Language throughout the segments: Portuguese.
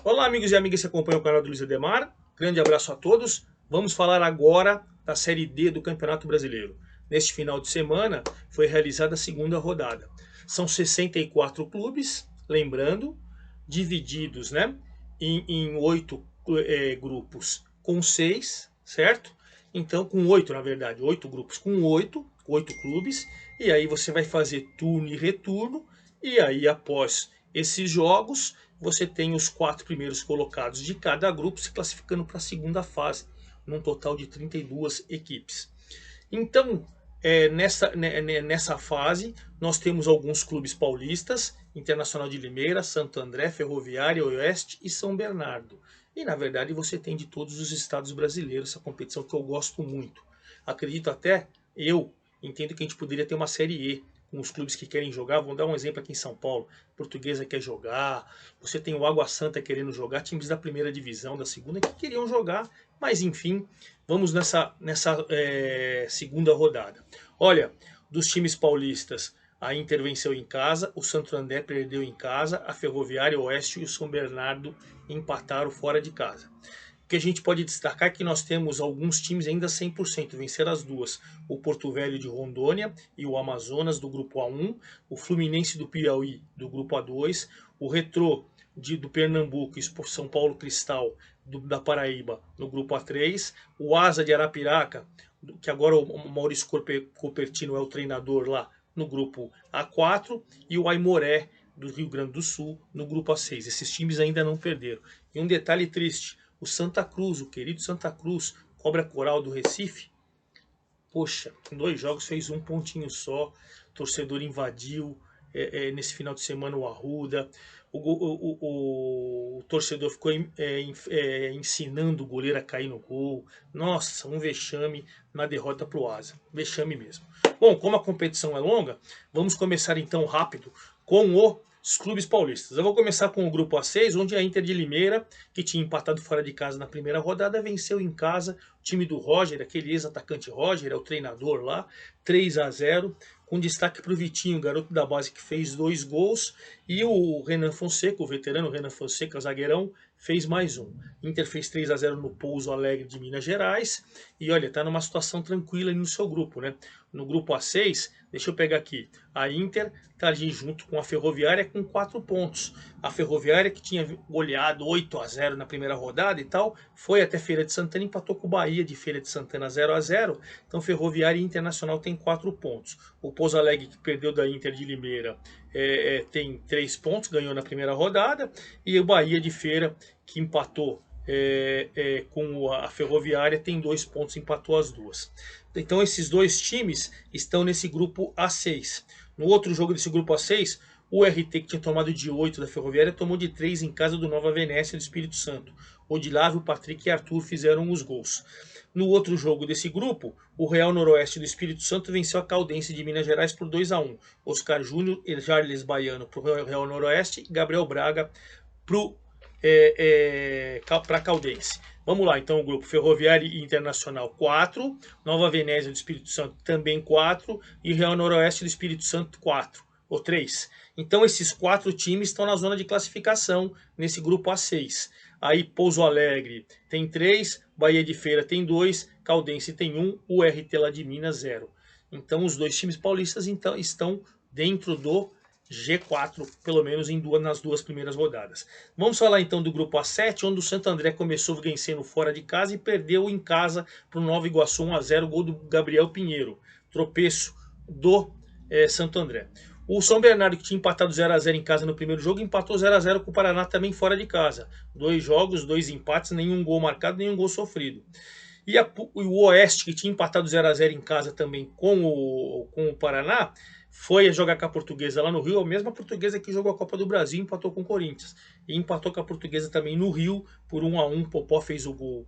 Olá, amigos e amigas que acompanham o canal do Luiz Ademar. Grande abraço a todos. Vamos falar agora da Série D do Campeonato Brasileiro. Neste final de semana foi realizada a segunda rodada. São 64 clubes, lembrando, divididos, né, em 8 grupos com 6, certo? Então, com 8, na verdade, 8 grupos com 8 clubes. E aí você vai fazer turno e retorno. E aí, após esses jogos, você tem os 4 primeiros colocados de cada grupo se classificando para a segunda fase, num total de 32 equipes. Então, nessa fase, nós temos alguns clubes paulistas: Internacional de Limeira, Santo André, Ferroviária, Oeste e São Bernardo. E na verdade você tem de todos os estados brasileiros, essa competição que eu gosto muito. Acredito até, eu entendo que a gente poderia ter uma Série E, com os clubes que querem jogar. Vamos dar um exemplo aqui em São Paulo: Portuguesa quer jogar, você tem o Água Santa querendo jogar, times da primeira divisão, da segunda, que queriam jogar, mas enfim, vamos nessa segunda rodada. Olha, dos times paulistas, a Inter venceu em casa, o Santo André perdeu em casa, a Ferroviária, o Oeste e o São Bernardo empataram fora de casa. O que a gente pode destacar é que nós temos alguns times ainda 100%, venceram as duas: o Porto Velho de Rondônia e o Amazonas do grupo A1, o Fluminense do Piauí do grupo A2, o Retrô do Pernambuco e o São Paulo Cristal da Paraíba no grupo A3, o Asa de Arapiraca, que agora o Maurício Copertino é o treinador lá, no grupo A4, e o Aimoré do Rio Grande do Sul no grupo A6. Esses times ainda não perderam. E um detalhe triste: o Santa Cruz, o querido Santa Cruz, Cobra Coral do Recife, poxa, em 2 jogos fez um pontinho só. O torcedor invadiu nesse final de semana o Arruda. O torcedor ficou ensinando o goleiro a cair no gol. Nossa, um vexame na derrota para o Asa. Vexame mesmo. Bom, como a competição é longa, vamos começar então rápido com os clubes paulistas. Eu vou começar com o grupo A6, onde a Inter de Limeira, que tinha empatado fora de casa na primeira rodada, venceu em casa o time do Roger, aquele ex-atacante Roger, é o treinador lá, 3-0, com destaque para o Vitinho, garoto da base, que fez 2 gols, e o Renan Fonseca, o veterano Renan Fonseca, zagueirão, fez mais um. Inter fez 3-0 no Pouso Alegre de Minas Gerais, e olha, está numa situação tranquila no seu grupo, né? No grupo A6, deixa eu pegar aqui, a Inter está ali junto com a Ferroviária com 4 pontos. A Ferroviária, que tinha goleado 8-0 na primeira rodada e tal, foi até Feira de Santana e empatou com o Bahia de Feira de Santana 0-0. Então Ferroviária e Internacional tem 4 pontos. O Pouso Alegre, que perdeu da Inter de Limeira, tem 3 pontos, ganhou na primeira rodada. E o Bahia de Feira, que empatou com a Ferroviária, tem 2 pontos, empatou as duas. Então esses dois times estão nesse grupo A6. No outro jogo desse grupo A6, o RT, que tinha tomado de 8 da Ferroviária, tomou de 3 em casa do Nova Venécia do Espírito Santo. Odilávio, Patrick e Arthur fizeram os gols. No outro jogo desse grupo, o Real Noroeste do Espírito Santo venceu a Caldense de Minas Gerais por 2-1. Oscar Júnior e Charles Baiano para o Real Noroeste e Gabriel Braga para a Caldense. Vamos lá, então o grupo: Ferroviária e Internacional 4, Nova Venésia do Espírito Santo também 4 e Real Noroeste do Espírito Santo 4 ou 3. Então esses 4 times estão na zona de classificação nesse grupo A6. Aí Pouso Alegre tem 3, Bahia de Feira tem 2, Caldense tem 1, o RT lá de Minas 0. Então os dois times paulistas então estão dentro do G4, pelo menos nas 2 primeiras rodadas. Vamos falar então do grupo A7, onde o Santo André começou vencendo fora de casa e perdeu em casa para o Nova Iguaçu 1-0, gol do Gabriel Pinheiro. Tropeço do Santo André. O São Bernardo, que tinha empatado 0-0 em casa no primeiro jogo, empatou 0-0 com o Paraná também fora de casa. 2 jogos, 2 empates, nenhum gol marcado, nenhum gol sofrido. E o Oeste, que tinha empatado 0-0 em casa também com o Paraná, foi jogar com a Portuguesa lá no Rio, a mesma Portuguesa que jogou a Copa do Brasil e empatou com o Corinthians. E empatou com a Portuguesa também no Rio por 1-1. Popó fez o gol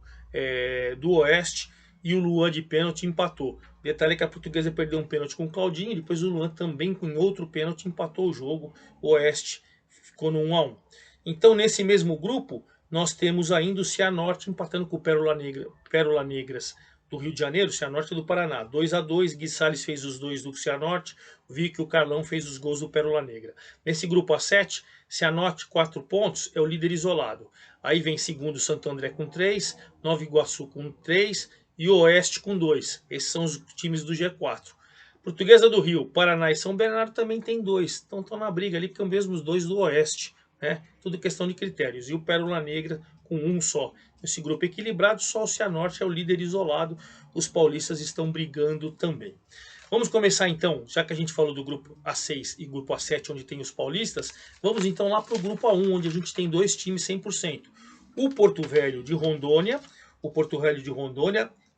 do Oeste e o Luan de pênalti empatou. Detalhe que a Portuguesa perdeu um pênalti com o Claudinho, e depois o Luan também com outro pênalti empatou o jogo. O Oeste ficou no 1-1. Então nesse mesmo grupo nós temos ainda o Cianorte empatando com o Pérola Negras do Rio de Janeiro, Cianorte do Paraná, 2-2, Gui Salles fez os 2 do Cianorte, Vic e o Carlão fez os gols do Pérola Negra. Nesse grupo A7, Cianorte 4 pontos, é o líder isolado. Aí vem segundo Santo André com 3, Nova Iguaçu com 3 e Oeste com 2. Esses são os times do G4. Portuguesa do Rio, Paraná e São Bernardo também tem 2. Então estão na briga ali, que são mesmo os 2 do Oeste. Né? Tudo questão de critérios. E o Pérola Negra com 1 só. Esse grupo equilibrado, só o Cianorte é o líder isolado. Os paulistas estão brigando também. Vamos começar então, já que a gente falou do grupo A6 e grupo A7, onde tem os paulistas, vamos então lá para o grupo A1, onde a gente tem 2 times 100%. O Porto Velho de Rondônia,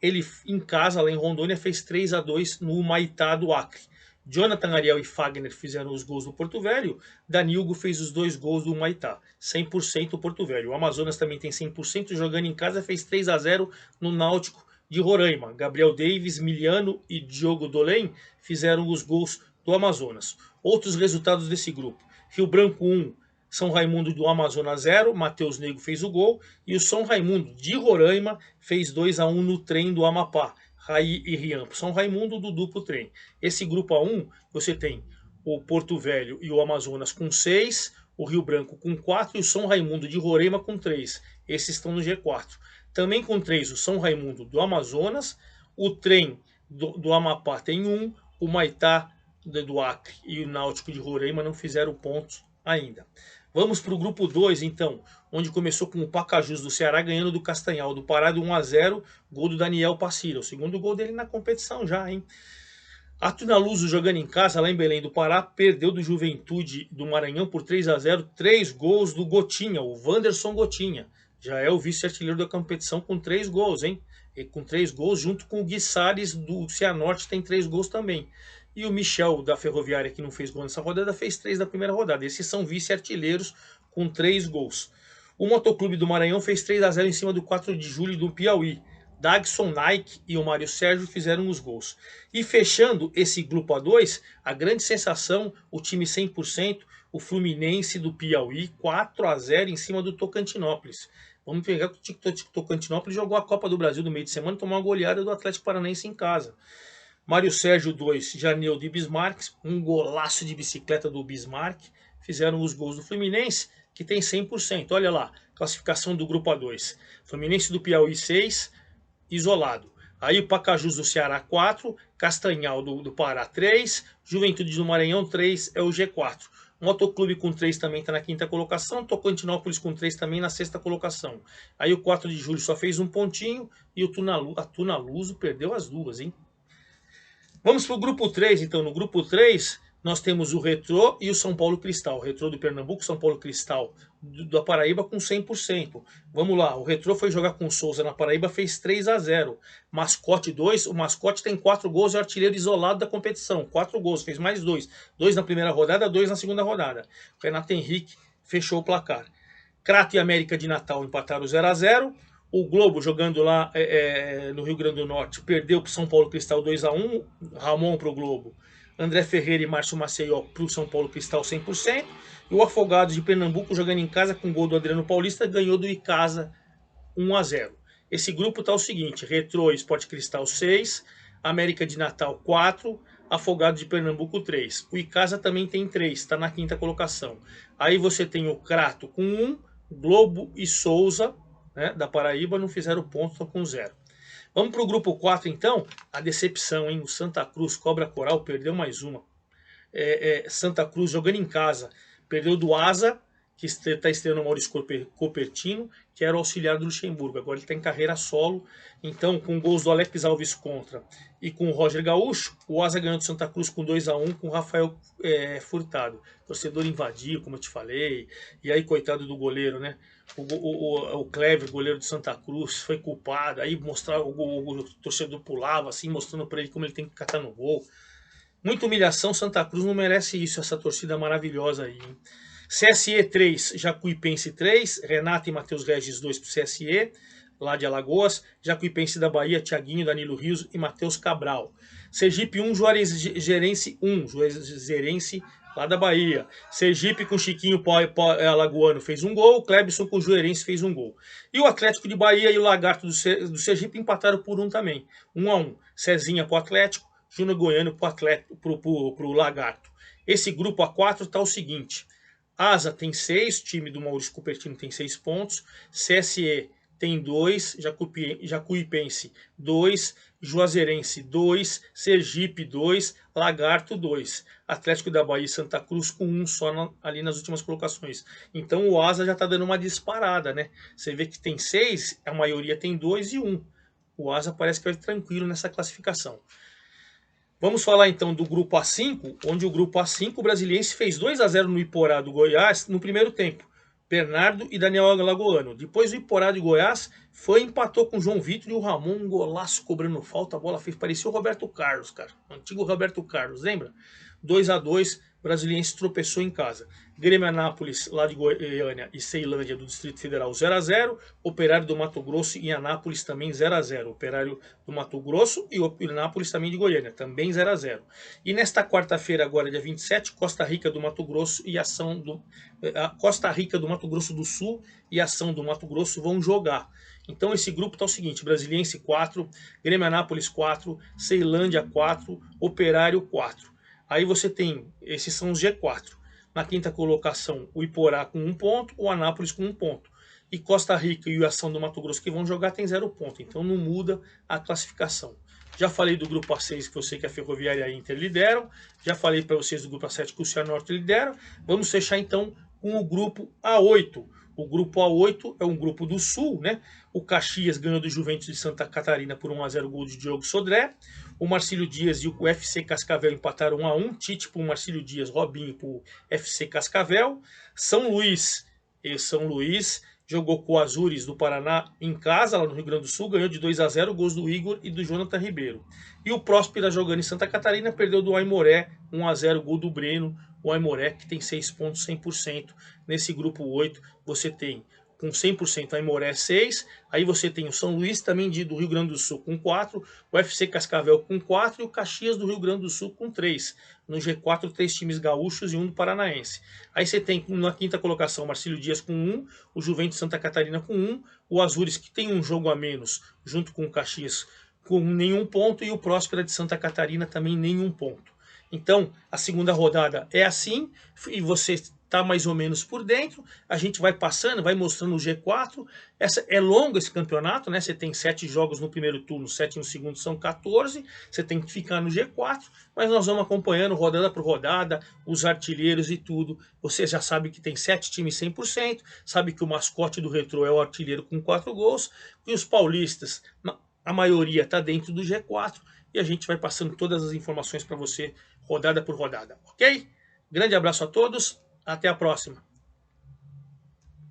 ele em casa, lá em Rondônia, fez 3-2 no Humaitá do Acre. Jonathan Ariel e Fagner fizeram os gols do Porto Velho, Danilgo fez os 2 gols do Humaitá, 100% o Porto Velho. O Amazonas também tem 100%, jogando em casa, fez 3-0 no Náutico de Roraima. Gabriel Davis, Miliano e Diogo Dolém fizeram os gols do Amazonas. Outros resultados desse grupo: Rio Branco 1, São Raimundo do Amazonas 0, Matheus Nego fez o gol, e o São Raimundo de Roraima fez 2-1 no trem do Amapá. Raí e Riampo, São Raimundo do duplo trem. Esse grupo A1, você tem o Porto Velho e o Amazonas com 6, o Rio Branco com 4 e o São Raimundo de Roraima com 3. Esses estão no G4. Também com 3 o São Raimundo do Amazonas, o trem do Amapá tem 1, o Maitá do Acre e o Náutico de Roraima não fizeram pontos ainda. Vamos para o grupo 2 então, onde começou com o Pacajus do Ceará ganhando do Castanhal do Pará de 1-0, gol do Daniel Passira, o segundo gol dele na competição já, hein? A Tunaluso, jogando em casa lá em Belém do Pará, perdeu do Juventude do Maranhão por 3-0, 3 gols do Gotinha, o Wanderson Gotinha. Já é o vice-artilheiro da competição com 3 gols, hein? E com 3 gols, junto com o Gui Salles do Cianorte, tem 3 gols também. E o Michel da Ferroviária, que não fez gol nessa rodada, fez 3 na primeira rodada. Esses são vice-artilheiros com 3 gols. O Motoclube do Maranhão fez 3-0 em cima do 4 de julho do Piauí. Dagson Nike e o Mário Sérgio fizeram os gols. E fechando esse grupo A2, a grande sensação, o time 100%, o Fluminense do Piauí, 4-0 em cima do Tocantinópolis. Vamos pegar que o Tocantinópolis jogou a Copa do Brasil no meio de semana e tomou uma goleada do Atlético Paranaense em casa. Mário Sérgio 2, Janildo e Bismarck, um golaço de bicicleta do Bismarck, fizeram os gols do Fluminense, que tem 100%. Olha lá, classificação do grupo A2. Fluminense do Piauí 6, isolado. Aí o Pacajus do Ceará 4, Castanhal do Pará 3, Juventude do Maranhão 3, é o G4. Motoclube com 3 também está na 5ª colocação, Tocantinópolis com 3 também na 6ª colocação. Aí o 4 de julho só fez um pontinho e a Tunaluso perdeu as duas, hein? Vamos para o grupo 3, então. No grupo 3, nós temos o Retrô e o São Paulo Cristal. O Retrô do Pernambuco, São Paulo Cristal da Paraíba com 100%. Vamos lá, o Retrô foi jogar com o Souza na Paraíba, fez 3-0. Mascote 2, o Mascote tem 4 gols e é o artilheiro isolado da competição. 4 gols, fez mais 2. 2 na primeira rodada, 2 na segunda rodada. O Renato Henrique fechou o placar. Crato e América de Natal empataram 0-0. O Globo, jogando lá no Rio Grande do Norte, perdeu para o São Paulo Cristal 2-1, Ramon para o Globo. André Ferreira e Márcio Maceió para o São Paulo Cristal 100%. E o Afogados de Pernambuco, jogando em casa com gol do Adriano Paulista, ganhou do Icasa 1-0. Esse grupo está o seguinte: Retrô e Sport Cristal 6, América de Natal 4, Afogados de Pernambuco 3. O Icasa também tem 3, está na 5ª colocação. Aí você tem o Crato com 1, Globo e Souza, né, da Paraíba, não fizeram ponto, estão com 0. Vamos para o grupo 4 então. A decepção, hein? O Santa Cruz, Cobra Coral, perdeu mais uma. Santa Cruz jogando em casa, perdeu do Asa, que está estreando o Maurício Copertino, que era o auxiliar do Luxemburgo. Agora ele está em carreira solo. Então, com gols do Alex Alves contra e com o Roger Gaúcho, o Asa ganhou do Santa Cruz com 2-1 com o Rafael Furtado. O torcedor invadiu, como eu te falei. E aí, coitado do goleiro, né? O Clever, goleiro de Santa Cruz, foi culpado. Aí o torcedor pulava assim, mostrando para ele como ele tem que catar no gol. Muita humilhação, Santa Cruz não merece isso, essa torcida maravilhosa aí, hein? CSE 3, Jacuipense 3, Renato e Matheus Regis 2 para o CSE, lá de Alagoas. Jacuipense da Bahia, Thiaguinho, Danilo Rios e Matheus Cabral. Sergipe 1, Juazeirense 1, Juazeirense lá da Bahia. Sergipe com Chiquinho Alagoano fez um gol, Clebson com o Jueirense fez um gol. E o Atlético de Bahia e o Lagarto do Sergipe empataram por 1 também. 1 a 1. Cezinha pro Atlético, Júnior Goiano pro Lagarto. Esse grupo A4 está o seguinte: Asa tem 6, time do Maurício Cupertino tem 6 pontos, CSE tem 2, Jacuipense 2, Juazeirense 2, Sergipe 2, Lagarto 2, Atlético da Bahia e Santa Cruz com 1 só ali nas últimas colocações. Então o Asa já está dando uma disparada, né? Você vê que tem 6, a maioria tem 2 e 1. O Asa parece que vai tranquilo nessa classificação. Vamos falar então do grupo A5, onde o grupo A5 o Brasiliense fez 2 a 0 no Iporá do Goiás no primeiro tempo. Bernardo e Daniel Alagoano. Depois o Iporá de Goiás empatou com o João Vitor e o Ramon, um golaço cobrando falta. A bola fez parecer o Roberto Carlos, cara. O antigo Roberto Carlos, lembra? 2 a 2, Brasiliense tropeçou em casa. Grêmio Anápolis, lá de Goiânia, e Ceilândia, do Distrito Federal, 0 a 0. Operário do Mato Grosso e Anápolis também 0 a 0. Operário do Mato Grosso e Anápolis também de Goiânia, também 0 a 0. E nesta quarta-feira, agora dia 27, Costa Rica do Mato Grosso e Costa Rica do Mato Grosso do Sul e Ação do Mato Grosso vão jogar. Então esse grupo está o seguinte: Brasiliense 4, Grêmio Anápolis 4, Ceilândia 4, Operário 4. Aí você tem, esses são os G4. Na quinta colocação, o Iporá com 1 ponto, o Anápolis com 1 ponto. E Costa Rica e o Ação do Mato Grosso que vão jogar tem 0 ponto. Então não muda a classificação. Já falei do grupo A6 que eu sei que a Ferroviária e a Inter lideram. Já falei para vocês do grupo A7 que o Cianorte lidera. Vamos fechar então com o grupo A8. O grupo A8 é um grupo do Sul, né? O Caxias ganhou do Juventus de Santa Catarina por 1 a 0, gol de Diogo Sodré. O Marcílio Dias e o FC Cascavel empataram 1 a 1. Tite para o Marcílio Dias, Robinho para o FC Cascavel. São Luís jogou com o Azures do Paraná em casa, lá no Rio Grande do Sul, ganhou de 2 a 0, gols do Igor e do Jonathan Ribeiro. E o Próspera, jogando em Santa Catarina, perdeu do Aimoré, 1 a 0, gol do Breno. O Aimoré, que tem 6 pontos, 100%. Nesse grupo 8, você tem com 100% a Aimoré 6, aí você tem o São Luís também do Rio Grande do Sul com 4, o FC Cascavel com 4 e o Caxias do Rio Grande do Sul com 3. No G4, 3 times gaúchos e 1 do Paranaense. Aí você tem na quinta colocação o Marcílio Dias com 1, o Juventus Santa Catarina com 1, o Azures, que tem um jogo a menos, junto com o Caxias, com nenhum ponto, e o Próspera de Santa Catarina também nenhum ponto. Então, a segunda rodada é assim, e você está mais ou menos por dentro. A gente vai passando, vai mostrando o G4. É longo esse campeonato, né? Você tem 7 jogos no primeiro turno, 7 no segundo, são 14. Você tem que ficar no G4, mas nós vamos acompanhando rodada por rodada, os artilheiros e tudo. Você já sabe que tem 7 times 100%, sabe que o mascote do Retrô é o artilheiro com 4 gols, e os paulistas, a maioria está dentro do G4, e a gente vai passando todas as informações para você, rodada por rodada, ok? Grande abraço a todos, até a próxima.